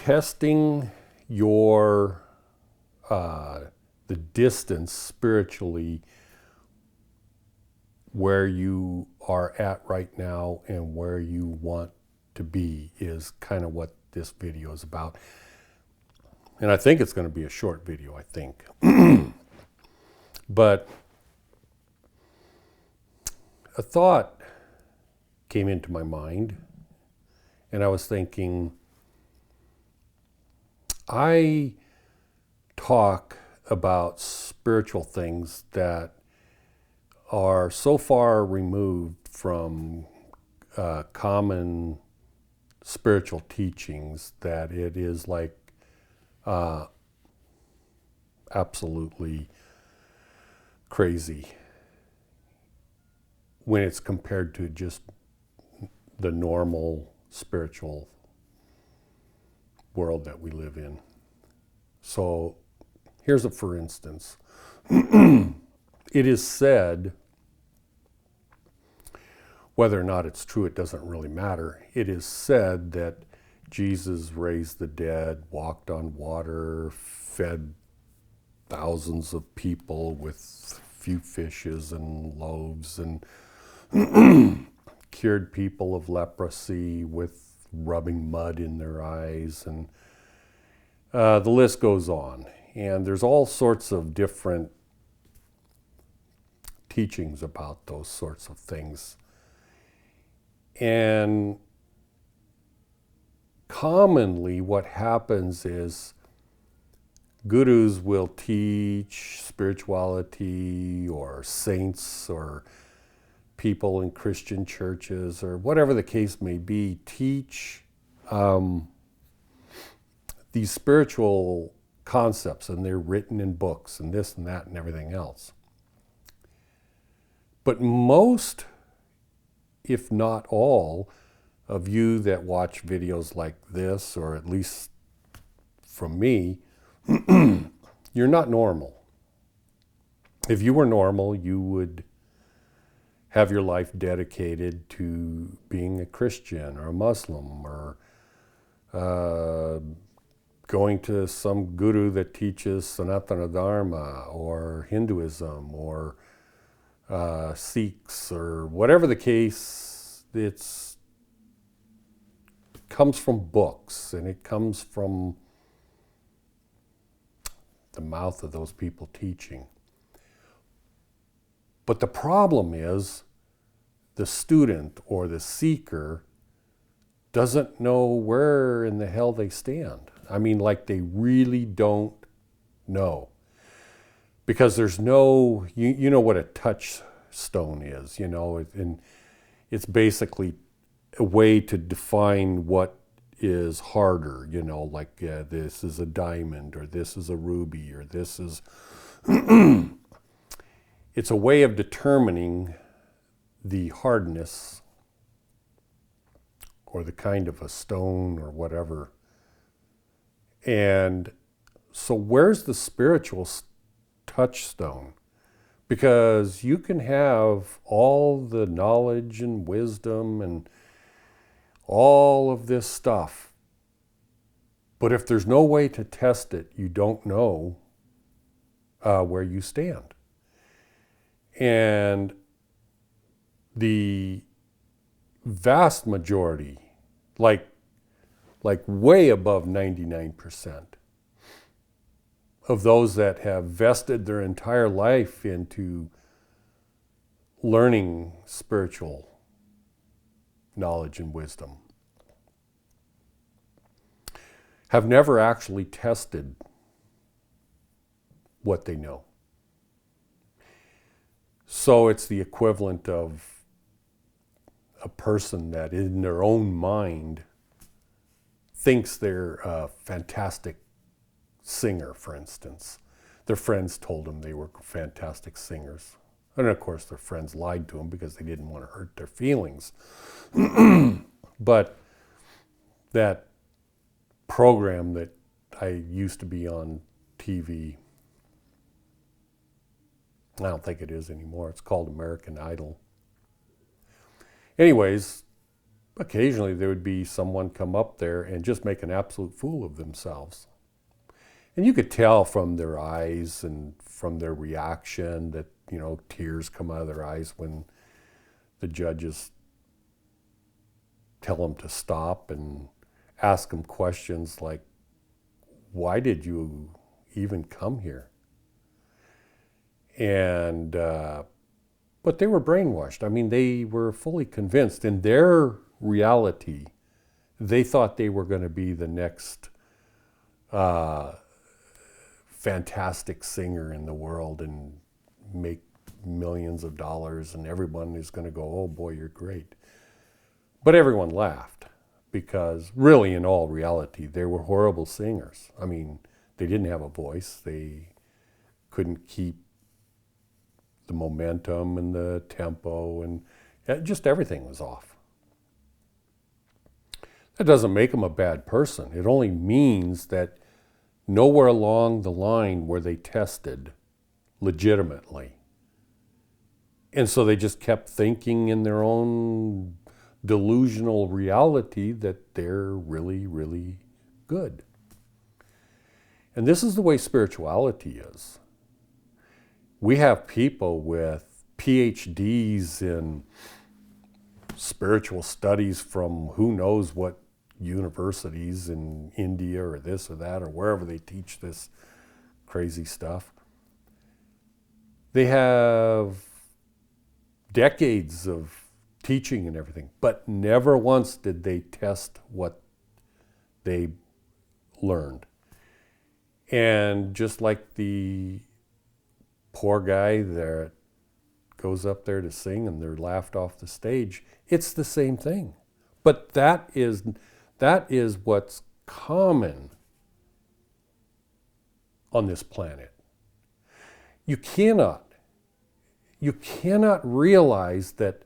testing your the distance spiritually where you are at right now and where you want to be is kind of what this video is about. And I think it's going to be a short video, I think. But a thought came into my mind, and I was thinking, I talk about spiritual things that are so far removed from common spiritual teachings that it is like absolutely crazy when it's compared to just the normal spiritual world that we live in. So here's a for instance. It is said, whether or not it's true, it doesn't really matter. It is said that Jesus raised the dead, walked on water, fed thousands of people with few fishes and loaves, and cured people of leprosy with rubbing mud in their eyes, and the list goes on. And there's all sorts of different teachings about those sorts of things. And commonly what happens is gurus will teach spirituality, or saints or people in Christian churches or whatever the case may be, teach these spiritual concepts, and they're written in books and this and that and everything else. But most, if not all, of you that watch videos like this, or at least from me, you're not normal. If you were normal, you would have your life dedicated to being a Christian or a Muslim, or going to some guru that teaches Sanatana Dharma or Hinduism or Sikhs, or whatever the case. It comes from books, and it comes from the mouth of those people teaching. But the problem is the student or the seeker doesn't know where in the hell they stand. I mean, like, they really don't know. Because there's no, you know what a touchstone is, you know, and it's basically a way to define what is harder, you know, like this is a diamond, or this is a ruby, or this is, it's a way of determining the hardness or the kind of a stone or whatever. And so where's the spiritual touchstone? Because you can have all the knowledge and wisdom and all of this stuff, but if there's no way to test it, you don't know where you stand. And the vast majority, like way above 99%, of those that have vested their entire life into learning spiritual knowledge and wisdom have never actually tested what they know. So it's the equivalent of a person that in their own mind thinks they're a fantastic singer, for instance. Their friends told them they were fantastic singers. And of course their friends lied to them because they didn't want to hurt their feelings. But that program that I used to be on TV, I don't think it is anymore. It's called American Idol. Anyways, occasionally there would be someone come up there and just make an absolute fool of themselves. And you could tell from their eyes and from their reaction that, tears come out of their eyes when the judges tell them to stop and ask them questions like, why did you even come here? And, but they were brainwashed. I mean, they were fully convinced in their reality. They thought they were going to be the next fantastic singer in the world and make millions of dollars, and everyone is going to go, oh boy, you're great. But everyone laughed because really, in all reality, they were horrible singers. I mean, they didn't have a voice. They couldn't keep the momentum and the tempo, and just everything was off. That doesn't make them a bad person. It only means that nowhere along the line were they tested legitimately. And so they just kept thinking in their own delusional reality that they're really, really good. And this is the way spirituality is. We have people with PhDs in spiritual studies from who knows what universities in India or this or that or wherever they teach this crazy stuff. They have decades of teaching and everything, but never once did they test what they learned. And just like the poor guy that goes up there to sing and they're laughed off the stage, it's the same thing. But that is what's common on this planet. You cannot realize that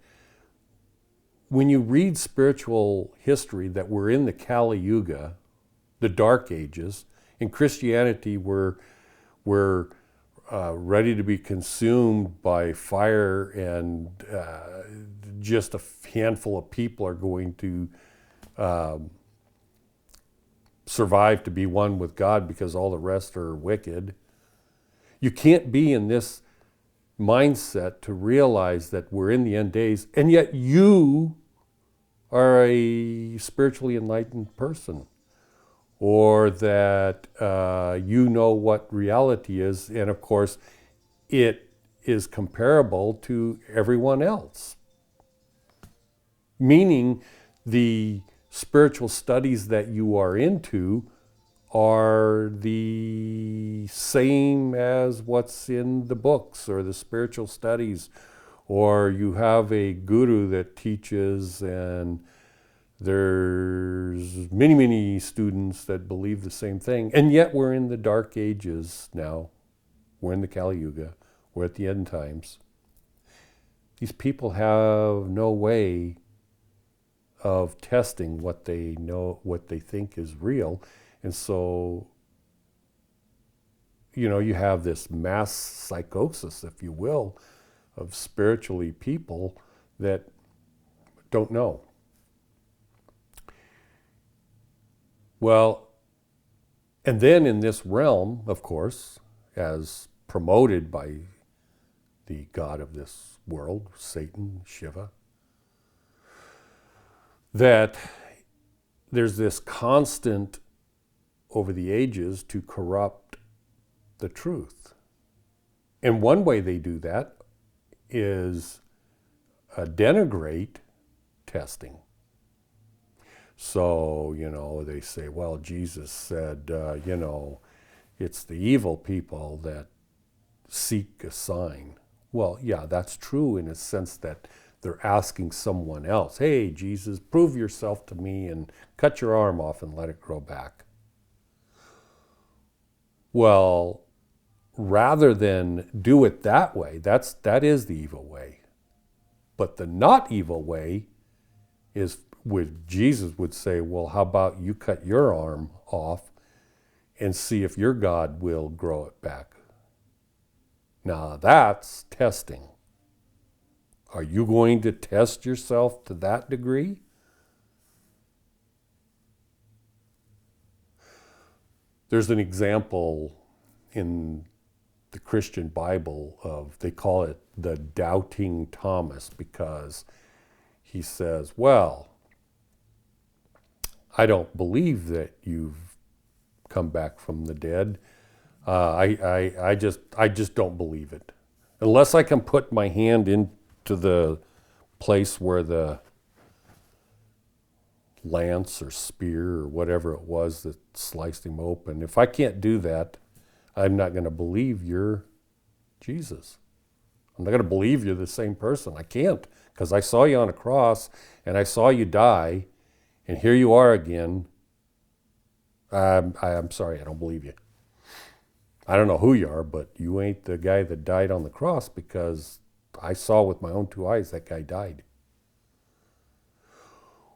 when you read spiritual history that we're in the Kali Yuga, the Dark Ages. In Christianity, we're ready to be consumed by fire, and just a handful of people are going to survive to be one with God because all the rest are wicked. You can't be in this mindset to realize that we're in the end days, and yet you are a spiritually enlightened person, or that you know what reality is, and of course it is comparable to everyone else. Meaning the spiritual studies that you are into are the same as what's in the books or the spiritual studies, or you have a guru that teaches, and there's many, many students that believe the same thing, and yet we're in the Dark Ages now. We're in the Kali Yuga. We're at the end times. These people have no way of testing what they know, what they think is real. And so, you have this mass psychosis, if you will, of spiritually people that don't know. Well, and then in this realm, of course, as promoted by the god of this world, Satan, Shiva, that there's this constant over the ages to corrupt the truth. And one way they do that is denigrate testing. So, they say, well, Jesus said, it's the evil people that seek a sign. Well, yeah, that's true in a sense that they're asking someone else, hey, Jesus, prove yourself to me and cut your arm off and let it grow back. Well, rather than do it that way, that is the evil way. But the not evil way is, Jesus would say, well, how about you cut your arm off and see if your God will grow it back? Now that's testing. Are you going to test yourself to that degree? There's an example in the Christian Bible of, they call it the doubting Thomas, because he says, well, I don't believe that you've come back from the dead. I just don't believe it. Unless I can put my hand into the place where the lance or spear or whatever it was that sliced him open. If I can't do that, I'm not going to believe you're Jesus. I'm not going to believe you're the same person. I can't, because I saw you on a cross and I saw you die, and here you are again. I'm sorry, I don't believe you. I don't know who you are, but you ain't the guy that died on the cross, because I saw with my own two eyes that guy died.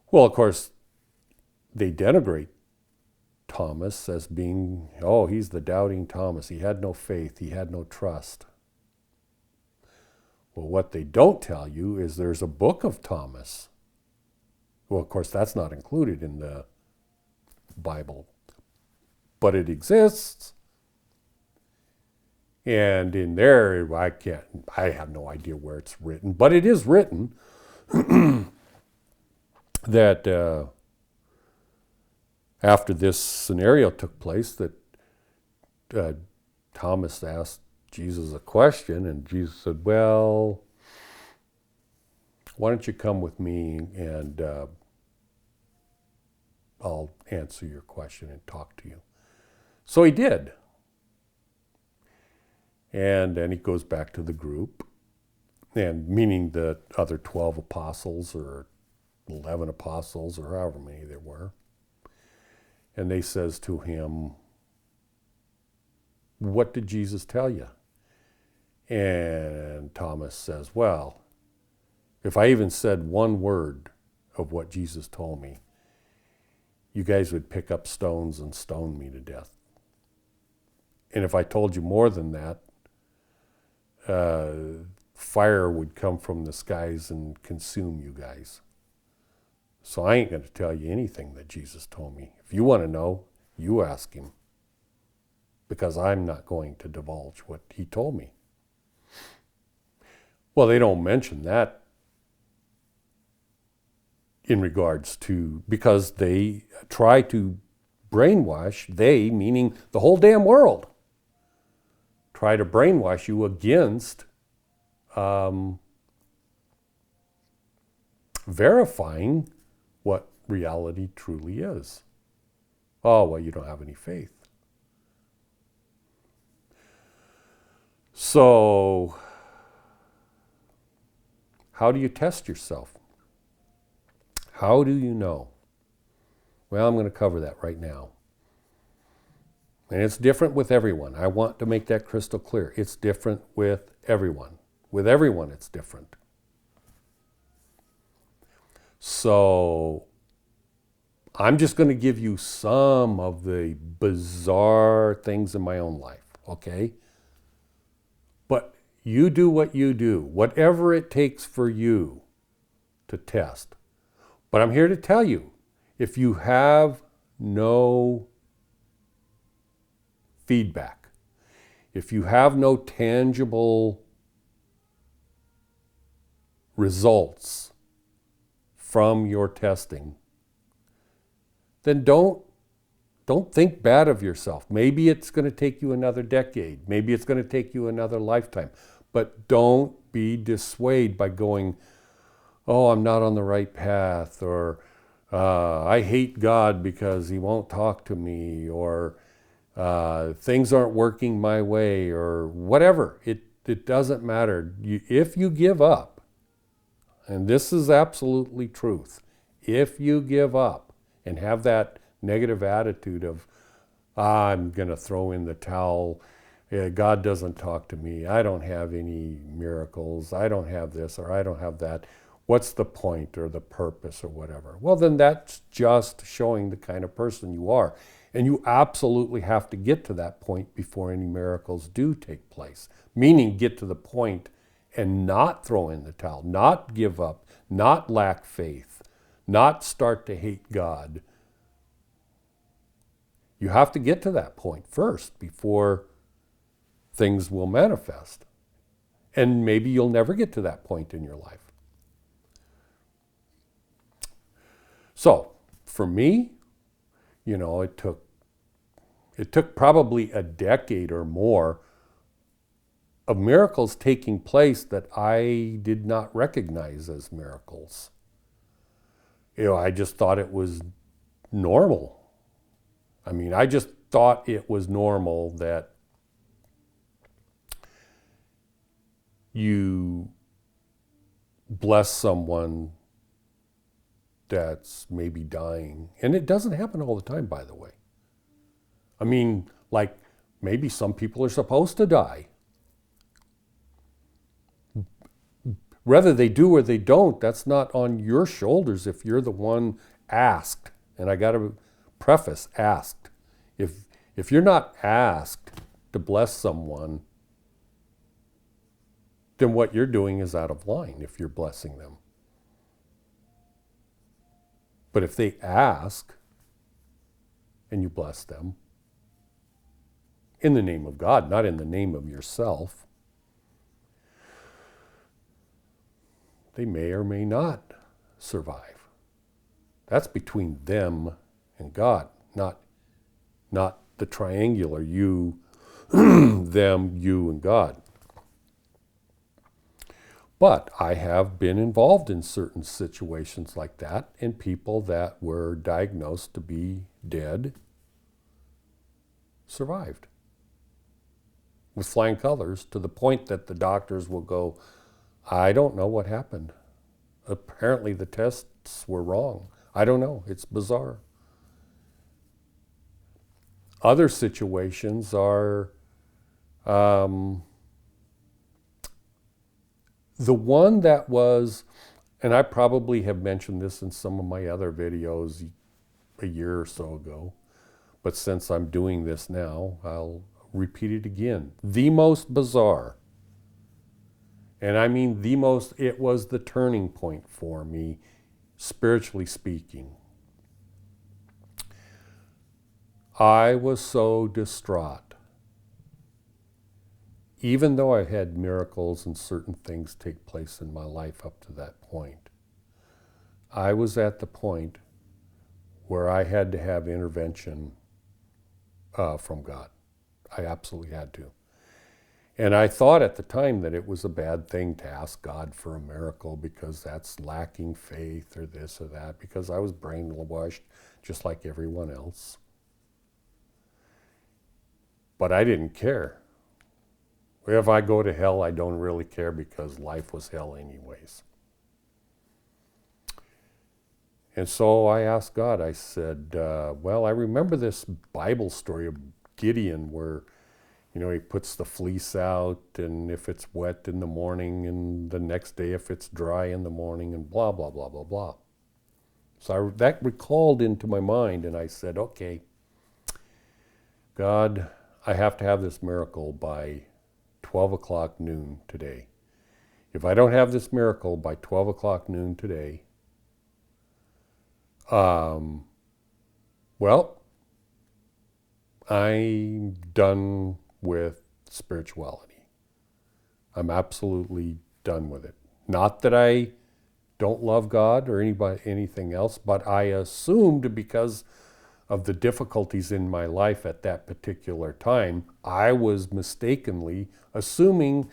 Well, of course, they denigrate Thomas as being, oh, he's the doubting Thomas. He had no faith. He had no trust. Well, what they don't tell you is there's a book of Thomas. Well, of course, that's not included in the Bible, but it exists. And in there, I have no idea where it's written, but it is written that after this scenario took place, that Thomas asked Jesus a question, and Jesus said, well, why don't you come with me and I'll answer your question and talk to you. So he did. And then he goes back to the group, and meaning the other 12 apostles or 11 apostles or however many there were. And they says to him, what did Jesus tell you? And Thomas says, well, if I even said one word of what Jesus told me, you guys would pick up stones and stone me to death. And if I told you more than that, fire would come from the skies and consume you guys. So I ain't going to tell you anything that Jesus told me. If you want to know, you ask him, because I'm not going to divulge what he told me. Well, they don't mention that in regards to, because they try to brainwash, they, meaning the whole damn world, try to brainwash you against verifying what reality truly is. Oh, well, you don't have any faith. So, how do you test yourself? How do you know? Well, I'm going to cover that right now. And it's different with everyone. I want to make that crystal clear. It's different with everyone. With everyone, it's different. So, I'm just going to give you some of the bizarre things in my own life, okay? But you do what you do, whatever it takes for you to test. But I'm here to tell you, if you have no feedback, if you have no tangible results from your testing, then don't think bad of yourself. Maybe it's going to take you another decade. Maybe it's going to take you another lifetime. But don't be dissuaded by going, oh, I'm not on the right path, or I hate God because he won't talk to me, or things aren't working my way, or whatever. It doesn't matter. If you give up, and this is absolutely truth, if you give up and have that negative attitude of, I'm going to throw in the towel, God doesn't talk to me, I don't have any miracles, I don't have this or I don't have that, what's the point or the purpose or whatever? Well, then that's just showing the kind of person you are. And you absolutely have to get to that point before any miracles do take place. Meaning get to the point and not throw in the towel, not give up, not lack faith, not start to hate God. You have to get to that point first before things will manifest. And maybe you'll never get to that point in your life. So, for me, it took probably a decade or more of miracles taking place that I did not recognize as miracles. I just thought it was normal. I just thought it was normal that you bless someone that's maybe dying. And it doesn't happen all the time, by the way. Like maybe some people are supposed to die. Whether they do or they don't, that's not on your shoulders if you're the one asked. And I got to preface asked. If you're not asked to bless someone, then what you're doing is out of line if you're blessing them. But if they ask and you bless them, in the name of God, not in the name of yourself, they may or may not survive. That's between them and God, not the triangular you, them, you, and God. But I have been involved in certain situations like that, and people that were diagnosed to be dead survived with flying colors, to the point that the doctors will go, I don't know what happened. Apparently the tests were wrong. I don't know. It's bizarre. Other situations are the one that was, and I probably have mentioned this in some of my other videos a year or so ago, but since I'm doing this now, I'll repeat it again. The most bizarre, and I mean the most, it was the turning point for me, spiritually speaking. I was so distraught. Even though I had miracles and certain things take place in my life up to that point, I was at the point where I had to have intervention from God. I absolutely had to. And I thought at the time that it was a bad thing to ask God for a miracle because that's lacking faith or this or that, because I was brainwashed just like everyone else. But I didn't care. If I go to hell, I don't really care because life was hell anyways. And so I asked God, I said, well, I remember this Bible story of Gideon where, he puts the fleece out, and if it's wet in the morning, and the next day if it's dry in the morning, and blah, blah, blah, blah, blah. So that recalled into my mind, and I said, okay, God, I have to have this miracle by 12 o'clock noon today. If I don't have this miracle by 12 o'clock noon today, well, I'm done with spirituality. I'm absolutely done with it. Not that I don't love God or anything else, but I assumed because of the difficulties in my life at that particular time, I was mistakenly assuming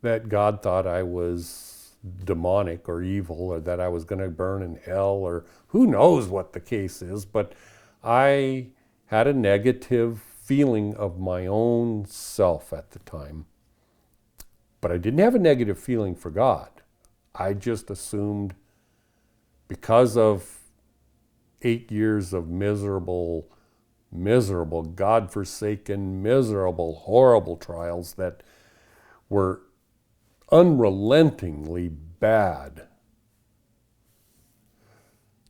that God thought I was demonic or evil, or that I was going to burn in hell, or who knows what the case is, but I had a negative feeling of my own self at the time. But I didn't have a negative feeling for God. I just assumed because of 8 years of miserable, God-forsaken, miserable, horrible trials that were unrelentingly bad,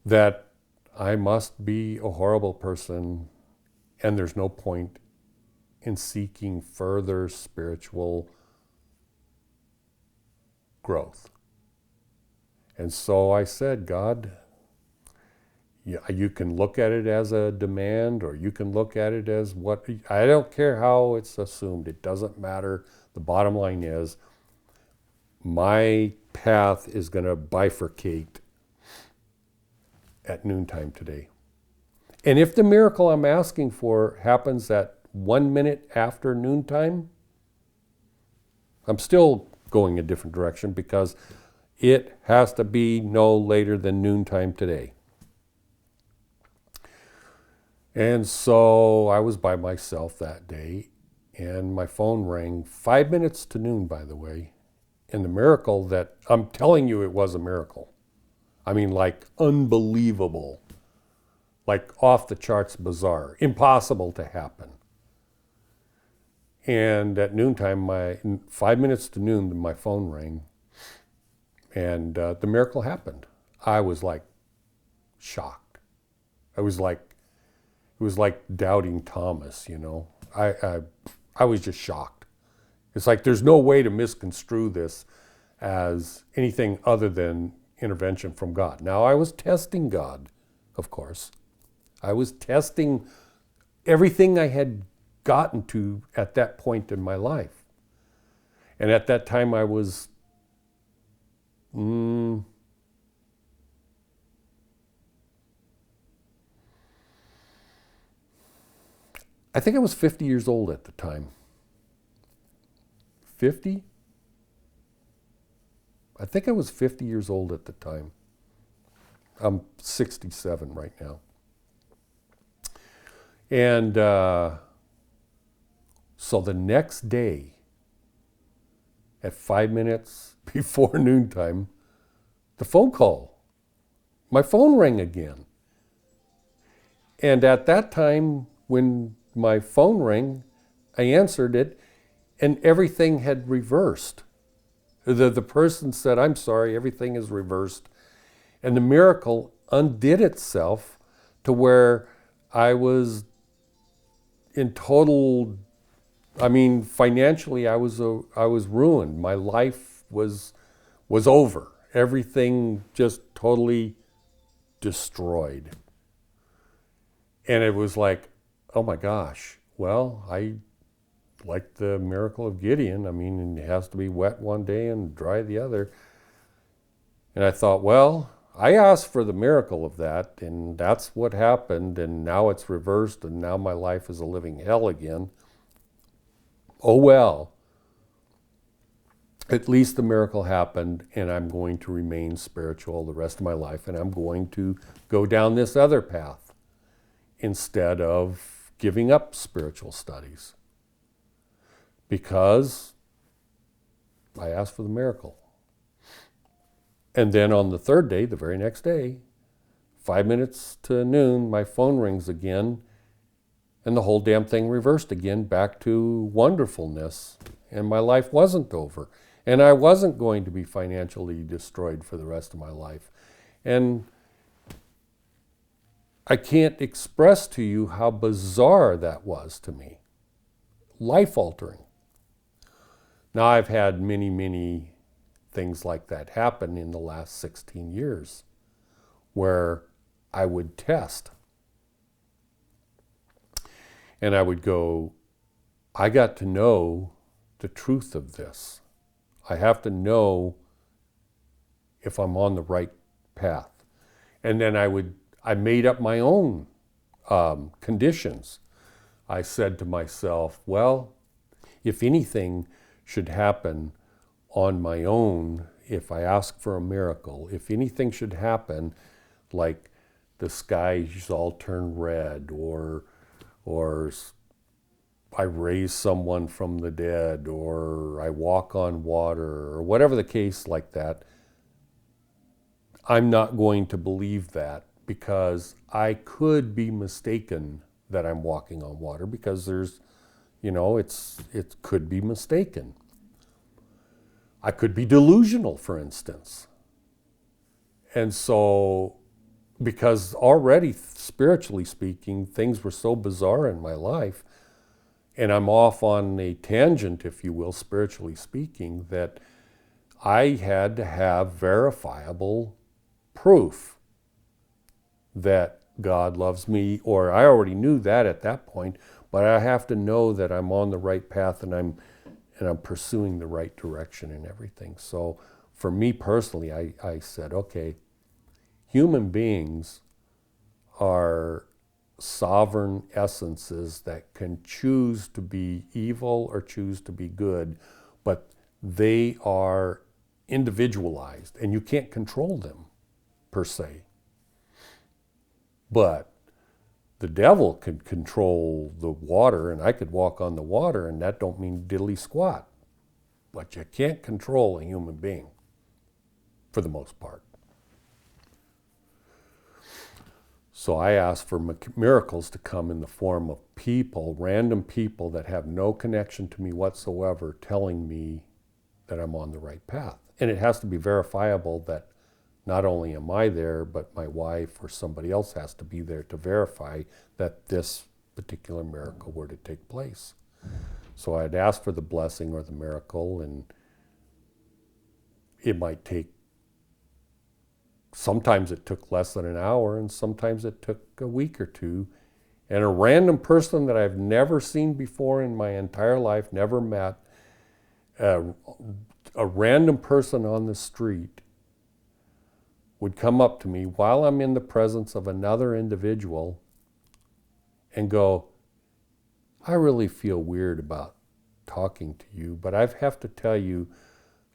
that I must be a horrible person, and there's no point in seeking further spiritual growth. And so I said, God, You can look at it as a demand, or you can look at it as what, I don't care how it's assumed. It doesn't matter. The bottom line is my path is going to bifurcate at noontime today. And if the miracle I'm asking for happens at 1 minute after noontime, I'm still going a different direction, because it has to be no later than noontime today. And so I was by myself that day, and my phone rang 5 minutes to noon, by the way. And the miracle that, I'm telling you, it was a miracle. I mean, like unbelievable, like off the charts bizarre, impossible to happen. And at noontime, 5 minutes to noon, my phone rang, and the miracle happened. I was like shocked. It was like doubting Thomas, you know. I was just shocked. It's like there's no way to misconstrue this as anything other than intervention from God. Now, I was testing God, of course. I was testing everything I had gotten to at that point in my life. And at that time I was I think I was 50 years old at the time. 50? I think I was 50 years old at the time. I'm 67 right now. And so the next day, at 5 minutes before noontime, my phone rang again. And at that time, when my phone rang, I answered it, and everything had reversed. The person said, "I'm sorry, everything is reversed." And the miracle undid itself to where I was in total, I mean, financially, I was ruined. My life was over. Everything just totally destroyed. And it was like, oh my gosh, well, I like the miracle of Gideon. I mean, it has to be wet one day and dry the other. And I thought, well, I asked for the miracle of that, and that's what happened, and now it's reversed, and now my life is a living hell again. Oh well, at least the miracle happened, and I'm going to remain spiritual the rest of my life, and I'm going to go down this other path instead of giving up spiritual studies, because I asked for the miracle. And then on the third day, the very next day, 5 minutes to noon, my phone rings again, and the whole damn thing reversed again back to wonderfulness, and my life wasn't over. And I wasn't going to be financially destroyed for the rest of my life. And I can't express to you how bizarre that was to me. Life-altering. Now, I've had many, many things like that happen in the last 16 years, where I would test. And I would go, I got to know the truth of this. I have to know if I'm on the right path. And then I made up my own conditions. I said to myself, well, if anything should happen on my own, if I ask for a miracle, if anything should happen, like the skies all turn red, or I raise someone from the dead, or I walk on water, or whatever the case like that, I'm not going to believe that, because I could be mistaken that I'm walking on water, because there's, it could be mistaken. I could be delusional, for instance. And so, because already, spiritually speaking, things were so bizarre in my life, and I'm off on a tangent, if you will, spiritually speaking, that I had to have verifiable proof that God loves me, or I already knew that at that point, but I have to know that I'm on the right path and I'm pursuing the right direction and everything. So for me personally, I said, okay, human beings are sovereign essences that can choose to be evil or choose to be good, but they are individualized and you can't control them per se. But the devil could control the water, and I could walk on the water, and that don't mean diddly squat. But you can't control a human being, for the most part. So I asked for miracles to come in the form of people, random people that have no connection to me whatsoever, telling me that I'm on the right path. And it has to be verifiable that not only am I there, but my wife or somebody else has to be there to verify that this particular miracle were to take place. So I'd ask for the blessing or the miracle, and it might take, sometimes it took less than an hour, and sometimes it took a week or two. And a random person that I've never seen before in my entire life, never met, a random person on the street would come up to me while I'm in the presence of another individual and go, I really feel weird about talking to you, but I have to tell you,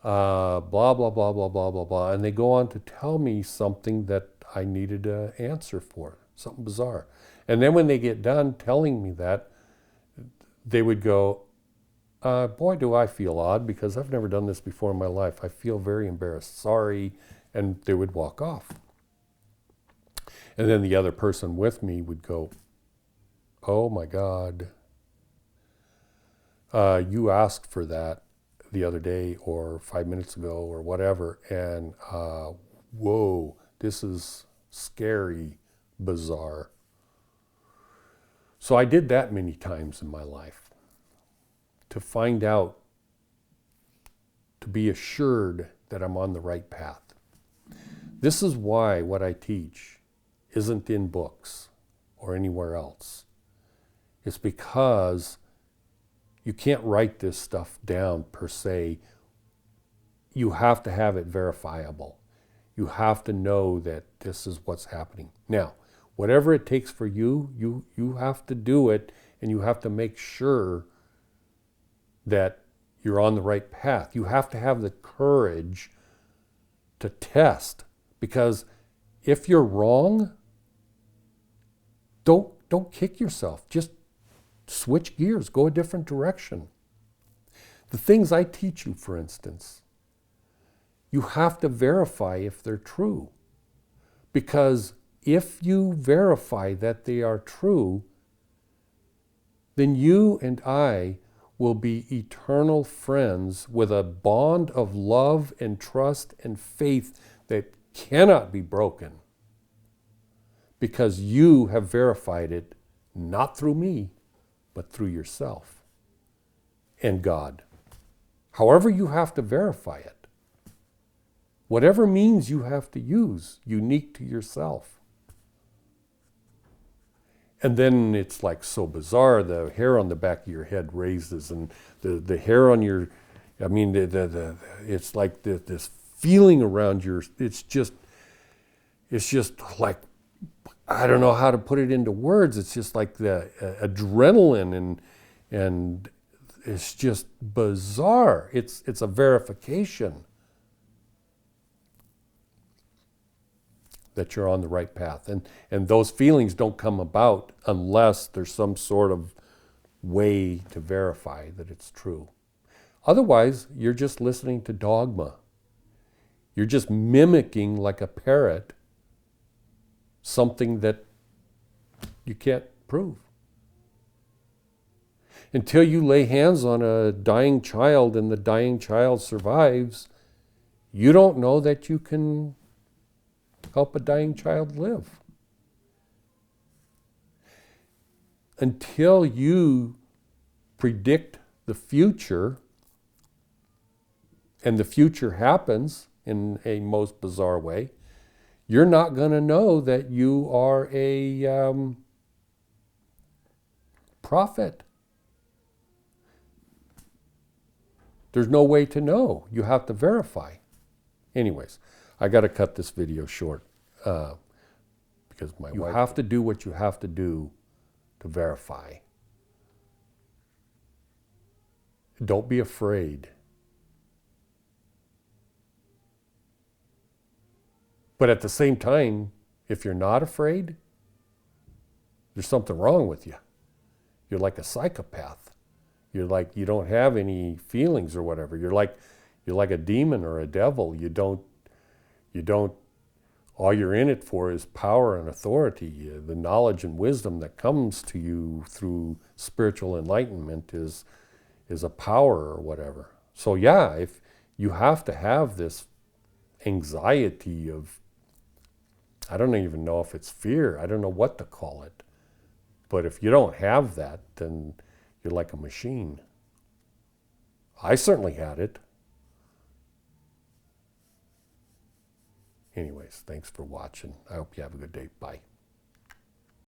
blah, blah, blah, blah, blah, blah, blah. And they go on to tell me something that I needed an answer for, something bizarre. And then when they get done telling me that, they would go, boy, do I feel odd, because I've never done this before in my life. I feel very embarrassed. Sorry. And they would walk off. And then the other person with me would go, oh my God, you asked for that the other day or 5 minutes ago or whatever, and whoa, this is scary, bizarre. So I did that many times in my life to find out, to be assured that I'm on the right path. This is why what I teach isn't in books or anywhere else. It's because you can't write this stuff down per se. You have to have it verifiable. You have to know that this is what's happening. Now, whatever it takes for you, you have to do it, and you have to make sure that you're on the right path. You have to have the courage to test. Because if you're wrong, don't kick yourself. Just switch gears, go a different direction. The things I teach you, for instance, you have to verify if they're true. Because if you verify that they are true, then you and I will be eternal friends with a bond of love and trust and faith that cannot be broken, because you have verified it not through me, but through yourself and God. However you have to verify it, whatever means you have to use, unique to yourself. And then it's like so bizarre, the hair on the back of your head raises, and the hair on your, I mean, it's like this feeling around your, it's just like, I don't know how to put it into words. It's just like the adrenaline, and it's just bizarre. It's a verification that you're on the right path. And those feelings don't come about unless there's some sort of way to verify that it's true. Otherwise, you're just listening to dogma. You're just mimicking, like a parrot, something that you can't prove. Until you lay hands on a dying child and the dying child survives, you don't know that you can help a dying child live. Until you predict the future, and the future happens in a most bizarre way, you're not going to know that you are a prophet. There's no way to know. You have to verify. Anyways, I got to cut this video short because you have to do what you have to do to verify. Don't be afraid. But at the same time, if you're not afraid, there's something wrong with you. You're like a psychopath. You're like, you don't have any feelings or whatever. You're like a demon or a devil. You don't, all you're in it for is power and authority. The knowledge and wisdom that comes to you through spiritual enlightenment is a power or whatever. So yeah, if you have to have this anxiety of, I don't even know if it's fear. I don't know what to call it. But if you don't have that, then you're like a machine. I certainly had it. Anyways, thanks for watching. I hope you have a good day. Bye.